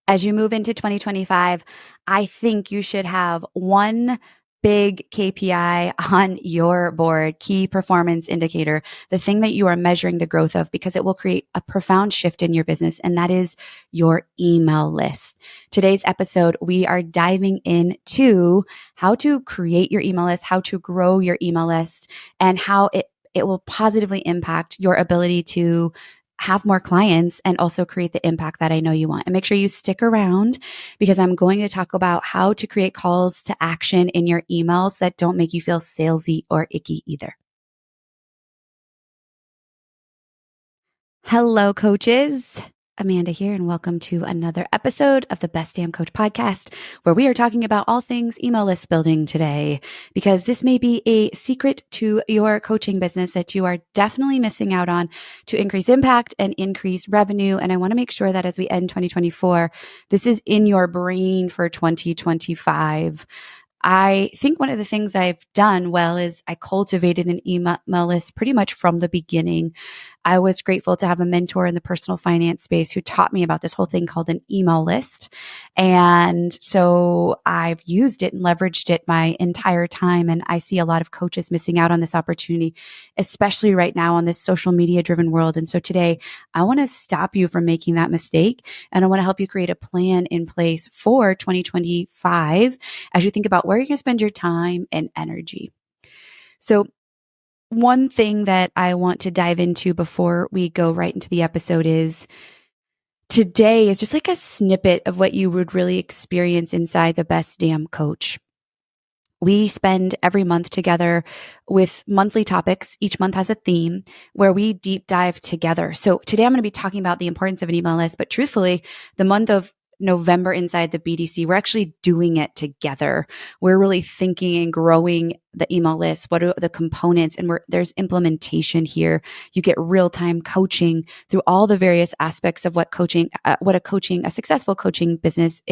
As you move into 2025, I think you should have one big KPI on your board, key performance indicator, the thing that you are measuring the growth of, because it will create a profound shift in your business. And that is your email list. Today's episode, we are diving into how to create your email list, how to grow your email list, and how it will positively impact your ability to have more clients and also create the impact that I know you want. And make sure you stick around because I'm going to talk about how to create calls to action in your emails that don't make you feel salesy or icky either. Hello, coaches. Amanda here, and welcome to another episode of the Best Damn Coach podcast, where we are talking about all things email list building today, because this may be a secret to your coaching business that you are definitely missing out on to increase impact and increase revenue. And I want to make sure that as we end 2024, this is in your brain for 2025. I think one of the things I've done well is I cultivated an email list pretty much from the beginning. I was grateful to have a mentor in the personal finance space who taught me about this whole thing called an email list. And so I've used it and leveraged it my entire time. And I see a lot of coaches missing out on this opportunity, especially right now on this social media driven world. And so today I want to stop you from making that mistake. And I want to help you create a plan in place for 2025 as you think about where you're going to spend your time and energy. So one thing that I want to dive into before we go right into the episode is today is just like a snippet of what you would really experience inside the Best Damn Coach. We spend every month together with monthly topics. Each month has a theme where we deep dive together. So today I'm going to be talking about the importance of an email list, but truthfully, the month of November inside the BDC, we're actually doing it together. We're really thinking and growing the email list. What are the components? And there's implementation here. You get real-time coaching through all the various aspects of what a successful coaching business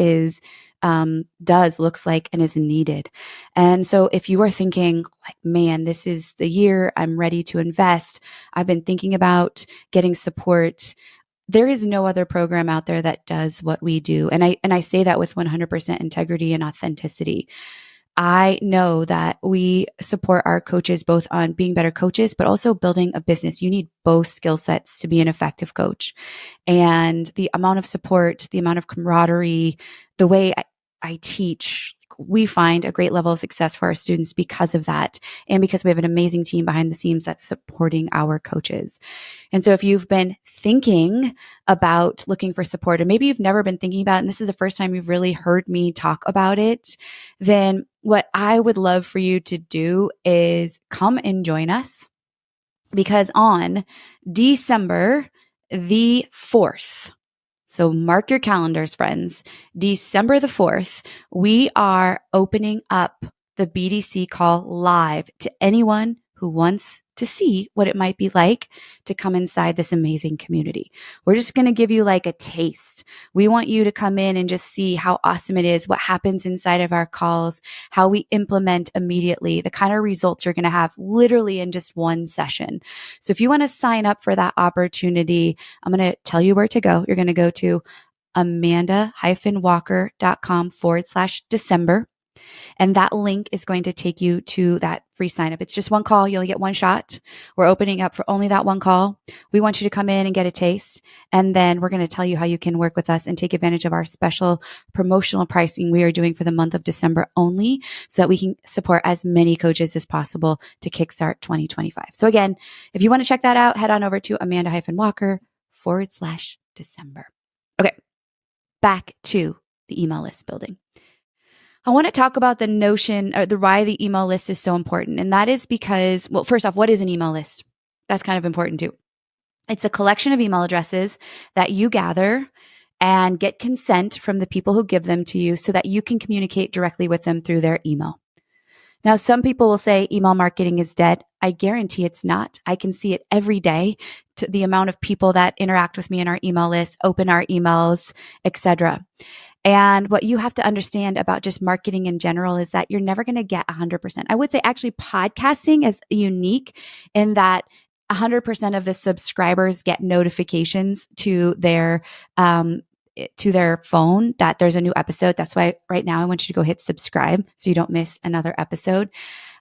looks like and is needed. And so if you are thinking like, man, this is the year I'm ready to invest, I've been thinking about getting support, there is no other program out there that does what we do. And I say that with 100% integrity and authenticity. I know that we support our coaches both on being better coaches, but also building a business. You need both skill sets to be an effective coach. And the amount of support, the amount of camaraderie, the way I teach, we find a great level of success for our students because of that. And because we have an amazing team behind the scenes that's supporting our coaches. And so if you've been thinking about looking for support, and maybe you've never been thinking about it, and this is the first time you've really heard me talk about it, then what I would love for you to do is come and join us, because on December the 4th, so mark your calendars, friends. December the 4th, we are opening up the BDC call live to anyone who wants to see what it might be like to come inside this amazing community. We're just going to give you like a taste. We want you to come in and just see how awesome it is, what happens inside of our calls, how we implement immediately, the kind of results you're going to have literally in just one session. So if you want to sign up for that opportunity, I'm going to tell you where to go. You're going to go to amanda-walker.com/December. And that link is going to take you to that free sign up. It's just one call. You only get one shot. We're opening up for only that one call. We want you to come in and get a taste. And then we're going to tell you how you can work with us and take advantage of our special promotional pricing we are doing for the month of December only, so that we can support as many coaches as possible to kickstart 2025. So again, if you want to check that out, head on over to amanda-walker/December. Okay. Back to the email list building. I want to talk about the notion or the why the email list is so important. And that is because, well, first off, what is an email list? That's kind of important too. It's a collection of email addresses that you gather and get consent from the people who give them to you so that you can communicate directly with them through their email. Now, some people will say email marketing is dead. I guarantee it's not. I can see it every day, to the amount of people that interact with me in our email list, open our emails, etc. And what you have to understand about just marketing in general is that you're never going to get 100%. I would say actually podcasting is unique in that 100% of the subscribers get notifications to their to their phone that there's a new episode. That's why right now I want you to go hit subscribe so you don't miss another episode.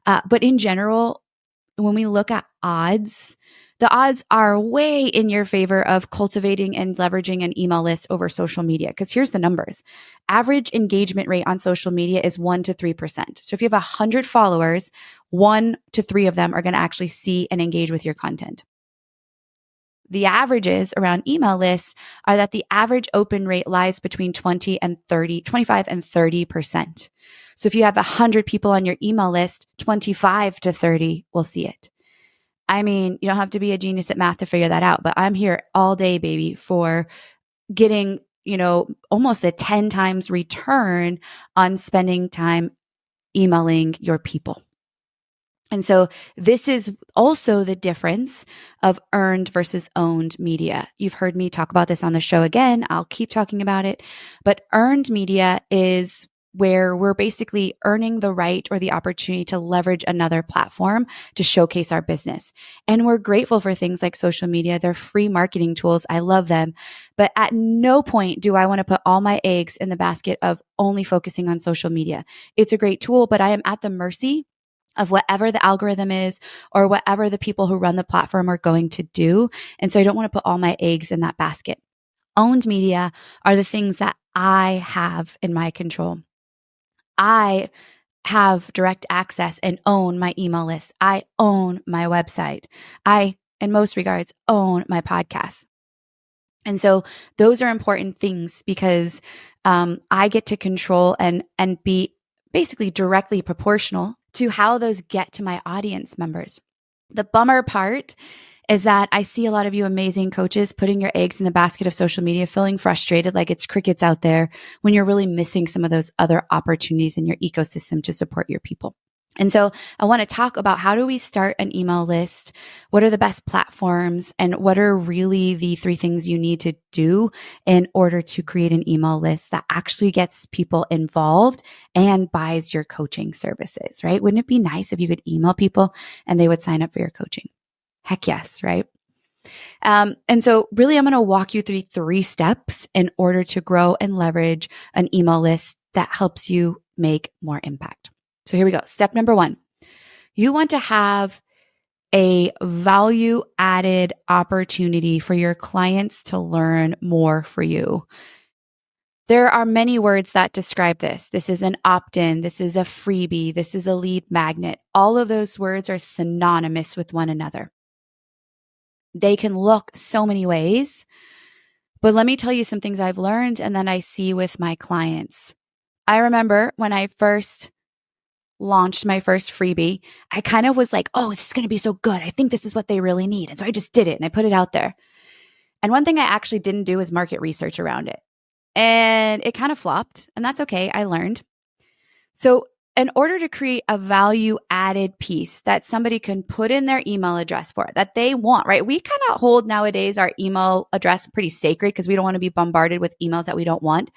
But in general, when we look at odds, the odds are way in your favor of cultivating and leveraging an email list over social media. Because here's the numbers. Average engagement rate on social media is 1 to 3%. So if you have 100 followers, 1 to 3 of them are going to actually see and engage with your content. The averages around email lists are that the average open rate lies between 25 and 30%. So if you have 100 people on your email list, 25 to 30 will see it. I mean, you don't have to be a genius at math to figure that out, but I'm here all day, baby, for getting, almost a 10 times return on spending time emailing your people. And so this is also the difference of earned versus owned media. You've heard me talk about this on the show again. I'll keep talking about it. But earned media is where we're basically earning the right or the opportunity to leverage another platform to showcase our business. And we're grateful for things like social media. They're free marketing tools. I love them. But at no point do I want to put all my eggs in the basket of only focusing on social media. It's a great tool, but I am at the mercy of whatever the algorithm is or whatever the people who run the platform are going to do. And so I don't want to put all my eggs in that basket. Owned media are the things that I have in my control. I have direct access and own my email list. I own my website. I, in most regards, own my podcast. And so those are important things because I get to control and be basically directly proportional to how those get to my audience members. The bummer part is that I see a lot of you amazing coaches putting your eggs in the basket of social media, feeling frustrated like it's crickets out there when you're really missing some of those other opportunities in your ecosystem to support your people. And so I want to talk about how do we start an email list? What are the best platforms? And what are really the 3 things you need to do in order to create an email list that actually gets people involved and buys your coaching services, right? Wouldn't it be nice if you could email people and they would sign up for your coaching? Heck yes, right? And so really, I'm going to walk you through 3 steps in order to grow and leverage an email list that helps you make more impact. So here we go. Step number 1, you want to have a value added opportunity for your clients to learn more for you. There are many words that describe this. This is an opt-in. This is a freebie. This is a lead magnet. All of those words are synonymous with one another. They can look so many ways, but let me tell you some things I've learned and then I see with my clients. I remember when I first launched my first freebie, I kind of was like, oh, this is going to be so good. I think this is what they really need. And so I just did it and I put it out there. And one thing I actually didn't do is market research around it. And it kind of flopped, and that's okay. I learned. So in order to create a value added piece that somebody can put in their email address for, that they want, right? We kind of hold nowadays our email address pretty sacred because we don't want to be bombarded with emails that we don't want.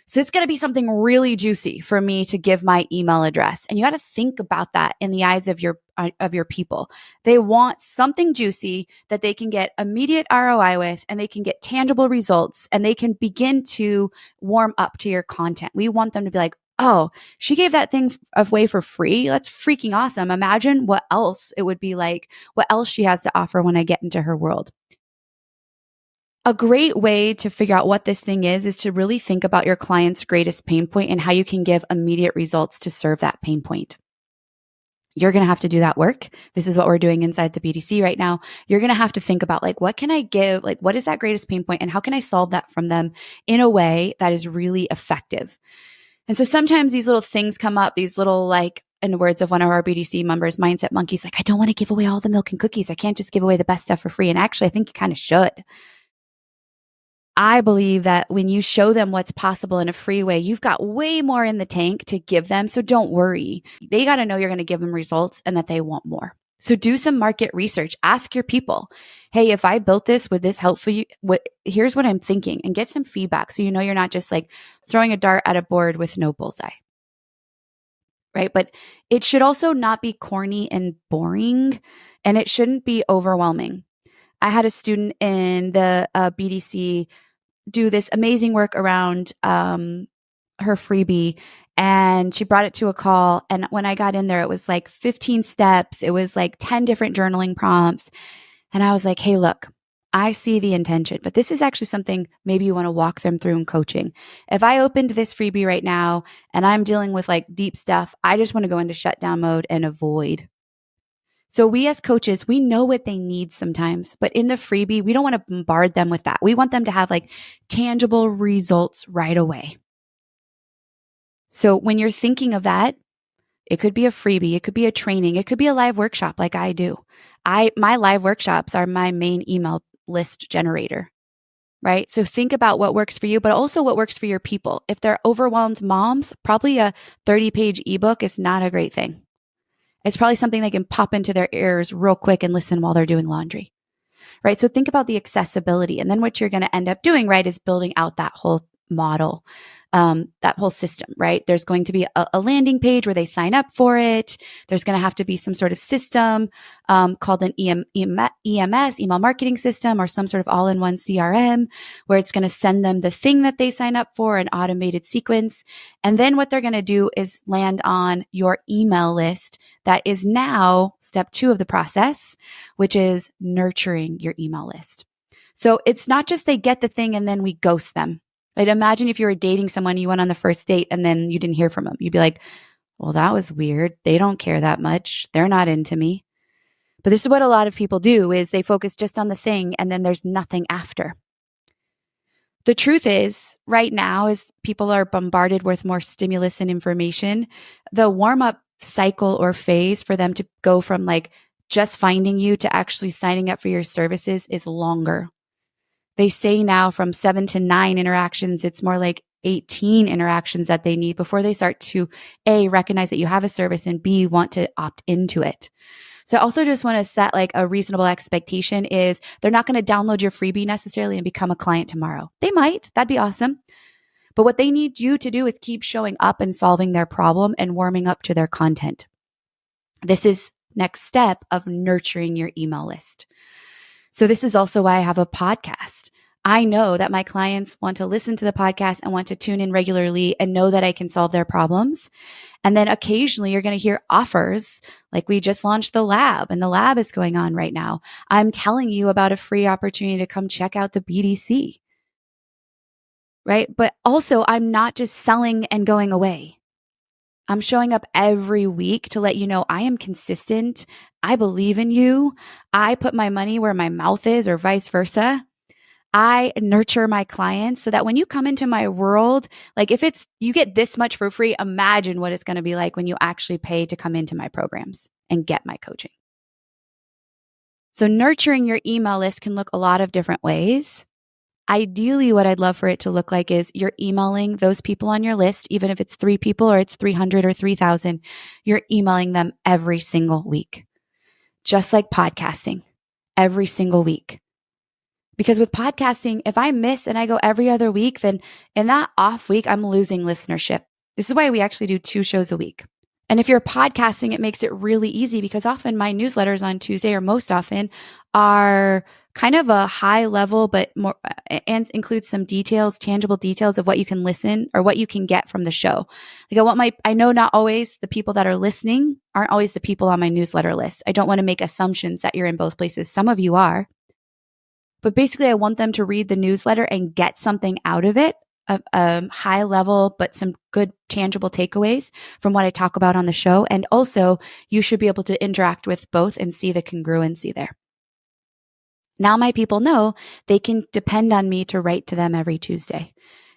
So it's going to be something really juicy for me to give my email address. And you got to think about that in the eyes of your people. They want something juicy that they can get immediate ROI with, and they can get tangible results, and they can begin to warm up to your content. We want them to be like, oh, she gave that thing away for free. That's freaking awesome. Imagine what else it would be like, what else she has to offer when I get into her world. A great way to figure out what this thing is to really think about your client's greatest pain point and how you can give immediate results to serve that pain point. You're going to have to do that work. This is what we're doing inside the BDC right now. You're going to have to think about like, what can I give? Like, what is that greatest pain point and how can I solve that from them in a way that is really effective? And so sometimes these little things come up, these little, like, in the words of one of our BDC members, Mindset Monkeys, like, I don't want to give away all the milk and cookies. I can't just give away the best stuff for free. And actually, I think you kind of should. I believe that when you show them what's possible in a free way, you've got way more in the tank to give them. So don't worry. They got to know you're going to give them results and that they want more. So do some market research. Ask your people, hey, if I built this, would this help for you? Here's what I'm thinking, and get some feedback. So you know you're not just like throwing a dart at a board with no bullseye. Right? But it should also not be corny and boring, and it shouldn't be overwhelming. I had a student in the BDC do this amazing work around her freebie, and she brought it to a call. And when I got in there, it was like 15 steps. It was like 10 different journaling prompts. And I was like, hey, look, I see the intention, but this is actually something maybe you want to walk them through in coaching. If I opened this freebie right now and I'm dealing with like deep stuff, I just want to go into shutdown mode and avoid. So we as coaches, we know what they need sometimes, but in the freebie, we don't want to bombard them with that. We want them to have like tangible results right away. So when you're thinking of that, it could be a freebie, it could be a training, it could be a live workshop like I do. My live workshops are my main email list generator, right? So think about what works for you, but also what works for your people. If they're overwhelmed moms, probably a 30-page ebook is not a great thing. It's probably something they can pop into their ears real quick and listen while they're doing laundry, right? So think about the accessibility. And then what you're going to end up doing, right, is building out that whole model, that whole system, right? There's going to be a landing page where they sign up for it. There's going to have to be some sort of system called an EMS, email marketing system, or some sort of all-in-one CRM, where it's going to send them the thing that they sign up for, an automated sequence. And then what they're going to do is land on your email list. That is now step 2 of the process, which is nurturing your email list. So it's not just they get the thing and then we ghost them. Like imagine if you were dating someone, you went on the first date and then you didn't hear from them. You'd be like, well, that was weird. They don't care that much. They're not into me. But this is what a lot of people do is they focus just on the thing and then there's nothing after. The truth is, right now, as people are bombarded with more stimulus and information, the warm-up cycle or phase for them to go from like just finding you to actually signing up for your services is longer. They say now from 7 to 9 interactions, it's more like 18 interactions that they need before they start to A, recognize that you have a service, and B, want to opt into it. So I also just want to set like a reasonable expectation is they're not going to download your freebie necessarily and become a client tomorrow. They might, that'd be awesome. But what they need you to do is keep showing up and solving their problem and warming up to their content. This is next step of nurturing your email list. So this is also why I have a podcast. I know that my clients want to listen to the podcast and want to tune in regularly and know that I can solve their problems. And then occasionally you're going to hear offers, like we just launched the lab and the lab is going on right now. I'm telling you about a free opportunity to come check out the BDC, right? But also I'm not just selling and going away. I'm showing up every week to let you know I am consistent. I believe in you. I put my money where my mouth is, or vice versa. I nurture my clients so that when you come into my world, like if it's, you get this much for free, imagine what it's going to be like when you actually pay to come into my programs and get my coaching. So nurturing your email list can look a lot of different ways. Ideally, what I'd love for it to look like is you're emailing those people on your list, even if it's 3 people or it's 300 or 3,000, you're emailing them every single week, just like podcasting, every single week. Because with podcasting, if I miss and I go every other week, then in that off week, I'm losing listenership. This is why we actually do 2 shows a week. And if you're podcasting, it makes it really easy because often my newsletters on Tuesday, or most often, are kind of a high level, but more, and includes some details, tangible details of what you can listen or what you can get from the show. Like I know not always the people that are listening aren't always the people on my newsletter list. I don't want to make assumptions that you're in both places. Some of you are. But basically, I want them to read the newsletter and get something out of it, high level, but some good tangible takeaways from what I talk about on the show. And also, you should be able to interact with both and see the congruency there. Now my people know they can depend on me to write to them every Tuesday.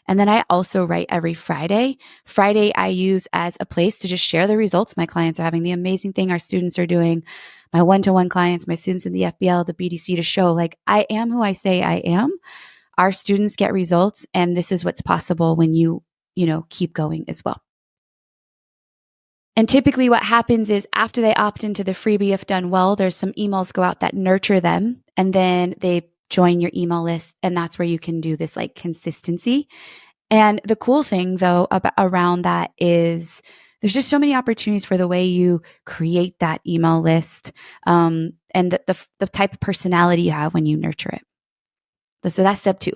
And then I also write every Friday. Friday I use as a place to just share the results my clients are having, the amazing thing our students are doing, my one-to-one clients, my students in the FBL, the BDC, to show like I am who I say I am. Our students get results, and this is what's possible when you keep going as well. And typically what happens is after they opt into the freebie, if done well, there's some emails go out that nurture them, and then they join your email list. And that's where you can do this like consistency. And the cool thing though around that is there's just so many opportunities for the way you create that email list, and the type of personality you have when you nurture it. So that's step 2.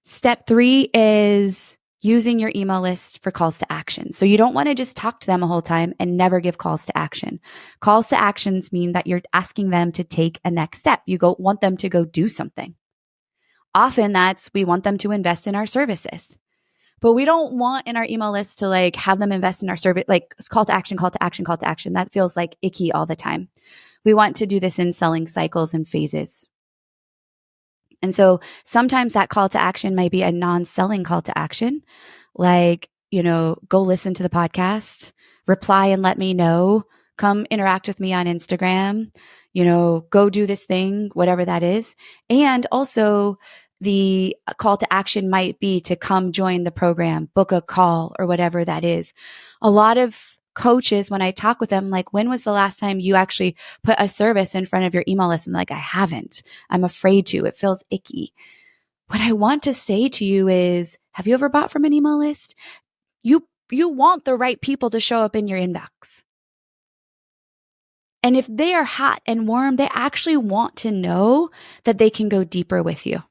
Step 3 is using your email list for calls to action. So you don't want to just talk to them the whole time and never give calls to action. Calls to actions mean that you're asking them to take a next step. Want them to go do something. Often we want them to invest in our services. But we don't want in our email list to have them invest in our service, call to action, call to action, call to action. That feels icky all the time. We want to do this in selling cycles and phases. And so sometimes that call to action might be a non-selling call to action, go listen to the podcast, reply and let me know, come interact with me on Instagram, go do this thing, whatever that is. And also the call to action might be to come join the program, book a call or whatever that is. A lot of coaches, when I talk with them, when was the last time you actually put a service in front of your email list? And I haven't. I'm afraid to. It feels icky. What I want to say to you is, have you ever bought from an email list? You want the right people to show up in your inbox. And if they are hot and warm, they actually want to know that they can go deeper with you.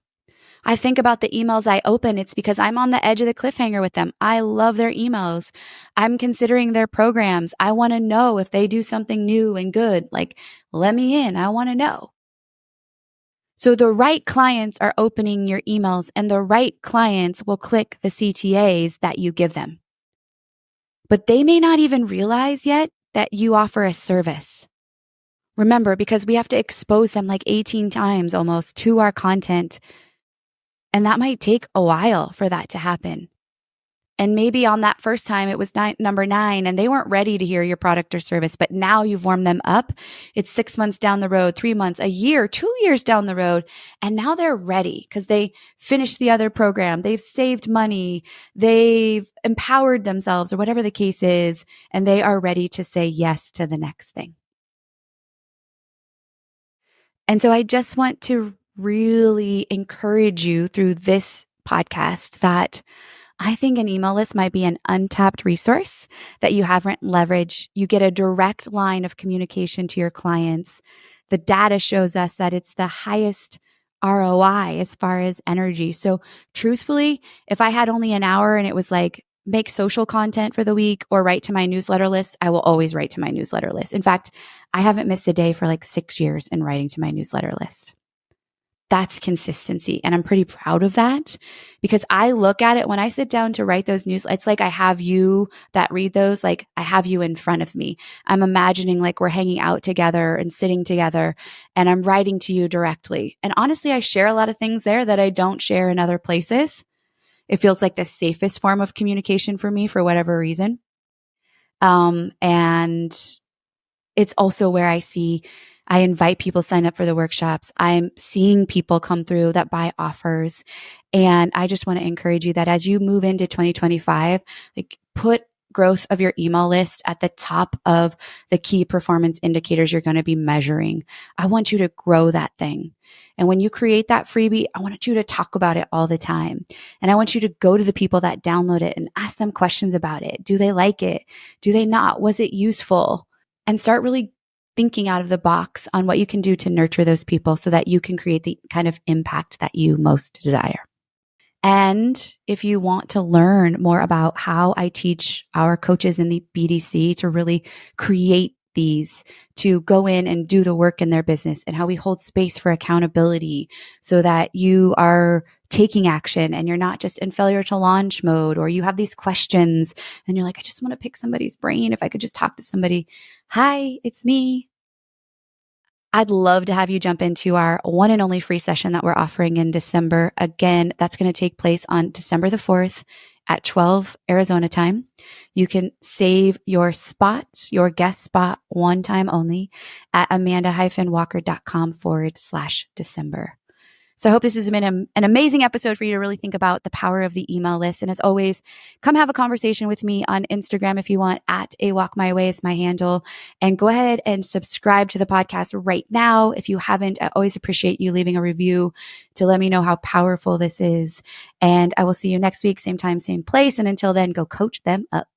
I think about the emails I open. It's because I'm on the edge of the cliffhanger with them. I love their emails. I'm considering their programs. I want to know if they do something new and good. Let me in. I want to know. So the right clients are opening your emails, and the right clients will click the CTAs that you give them. But they may not even realize yet that you offer a service. Remember, because we have to expose them 18 times almost to our content. And that might take a while for that to happen. And maybe on that first time, it was number 9 and they weren't ready to hear your product or service, but now you've warmed them up. It's 6 months down the road, 3 months, a year, 2 years down the road. And now they're ready because they finished the other program. They've saved money. They've empowered themselves or whatever the case is. And they are ready to say yes to the next thing. And so I just want to really encourage you through this podcast that I think an email list might be an untapped resource that you haven't leveraged. You get a direct line of communication to your clients. The data shows us that it's the highest ROI as far as energy. So truthfully, if I had only an hour and it was make social content for the week or write to my newsletter list, I will always write to my newsletter list. In fact, I haven't missed a day for 6 years in writing to my newsletter list. That's consistency. And I'm pretty proud of that because I look at it when I sit down to write those news. It's I have you that read those, I have you in front of me. I'm imagining we're hanging out together and sitting together and I'm writing to you directly. And honestly, I share a lot of things there that I don't share in other places. It feels like the safest form of communication for me for whatever reason. And it's also where I invite people to sign up for the workshops. I'm seeing people come through that buy offers. And I just want to encourage you that as you move into 2025, put growth of your email list at the top of the key performance indicators you're going to be measuring. I want you to grow that thing. And when you create that freebie, I want you to talk about it all the time. And I want you to go to the people that download it and ask them questions about it. Do they like it? Do they not? Was it useful? And start really thinking out of the box on what you can do to nurture those people so that you can create the kind of impact that you most desire. And if you want to learn more about how I teach our coaches in the BDC to really create these, to go in and do the work in their business and how we hold space for accountability so that you are taking action and you're not just in failure to launch mode, or you have these questions and you're I just want to pick somebody's brain. If I could just talk to somebody. Hi, it's me. I'd love to have you jump into our one and only free session that we're offering in December. Again, that's going to take place on December the 4th at 12 Arizona time. You can save your spot, your guest spot, one time only at amanda-walker.com/December. So I hope this has been an amazing episode for you to really think about the power of the email list. And as always, come have a conversation with me on Instagram if you want. At A Walk My Way is my handle. And go ahead and subscribe to the podcast right now. If you haven't, I always appreciate you leaving a review to let me know how powerful this is. And I will see you next week, same time, same place. And until then, go coach them up.